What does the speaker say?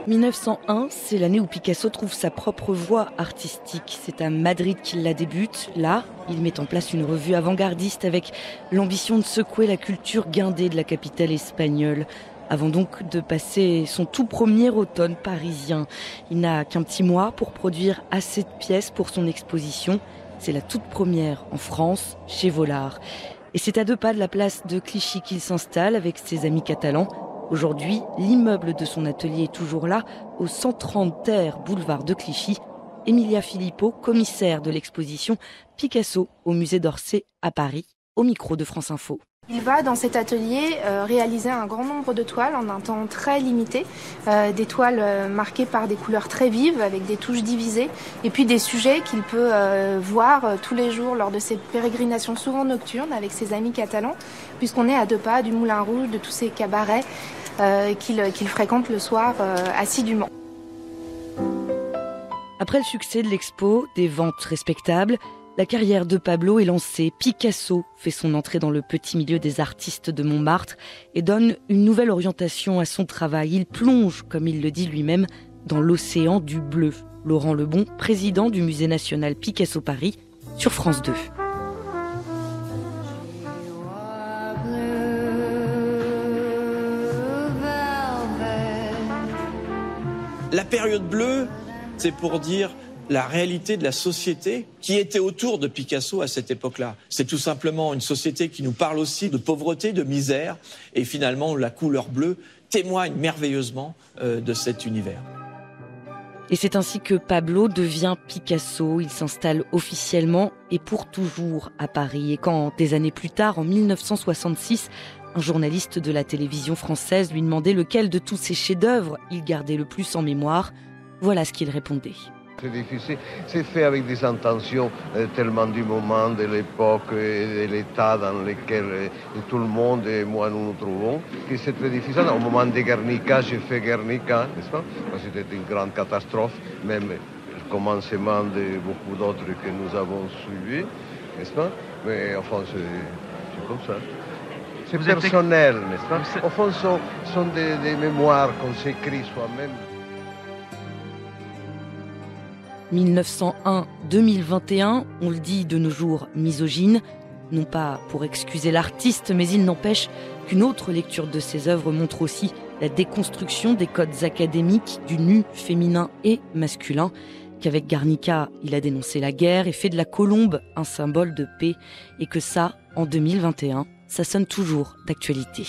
1901, c'est l'année où Picasso trouve sa propre voie artistique. C'est à Madrid qu'il la débute. Là, il met en place une revue avant-gardiste avec l'ambition de secouer la culture guindée de la capitale espagnole. Avant donc de passer son tout premier automne parisien. Il n'a qu'un petit mois pour produire assez de pièces pour son exposition. C'est la toute première en France, chez Vollard. Et c'est à 2 pas de la place de Clichy qu'il s'installe avec ses amis catalans. Aujourd'hui, l'immeuble de son atelier est toujours là, au 130 terre boulevard de Clichy. Emilia Filippo, commissaire de l'exposition Picasso au musée d'Orsay à Paris, au micro de France Info. Il va dans cet atelier réaliser un grand nombre de toiles en un temps très limité, des toiles marquées par des couleurs très vives avec des touches divisées et puis des sujets qu'il peut voir tous les jours lors de ses pérégrinations souvent nocturnes avec ses amis catalans, puisqu'on est à 2 pas du Moulin Rouge, de tous ces cabarets qu'il fréquente le soir assidûment. Après le succès de l'expo, des ventes respectables, la carrière de Pablo est lancée. Picasso fait son entrée dans le petit milieu des artistes de Montmartre et donne une nouvelle orientation à son travail. Il plonge, comme il le dit lui-même, dans l'océan du bleu. Laurent Lebon, président du Musée national Picasso Paris, sur France 2. La période bleue, c'est pour dire la réalité de la société qui était autour de Picasso à cette époque-là. C'est tout simplement une société qui nous parle aussi de pauvreté, de misère, et finalement la couleur bleue témoigne merveilleusement de cet univers. Et c'est ainsi que Pablo devient Picasso. Il s'installe officiellement et pour toujours à Paris. Et quand, des années plus tard, en 1966, un journaliste de la télévision française lui demandait lequel de tous ses chefs-d'œuvre il gardait le plus en mémoire, voilà ce qu'il répondait. C'est difficile, c'est fait avec des intentions tellement du moment, de l'époque et de l'état dans lequel tout le monde et moi nous nous trouvons, que c'est très difficile. Au moment de Guernica, j'ai fait Guernica, n'est-ce pas? C'était une grande catastrophe, même le commencement de beaucoup d'autres que nous avons suivis, n'est-ce pas? Mais enfin, c'est comme ça. C'est personnel, n'est-ce pas? Au fond, ce sont des mémoires qu'on s'écrit soi-même. 1901-2021, on le dit de nos jours, misogyne, non pas pour excuser l'artiste, mais il n'empêche qu'une autre lecture de ses œuvres montre aussi la déconstruction des codes académiques du nu féminin et masculin, qu'avec Guernica, il a dénoncé la guerre et fait de la colombe un symbole de paix, et que ça, en 2021, ça sonne toujours d'actualité.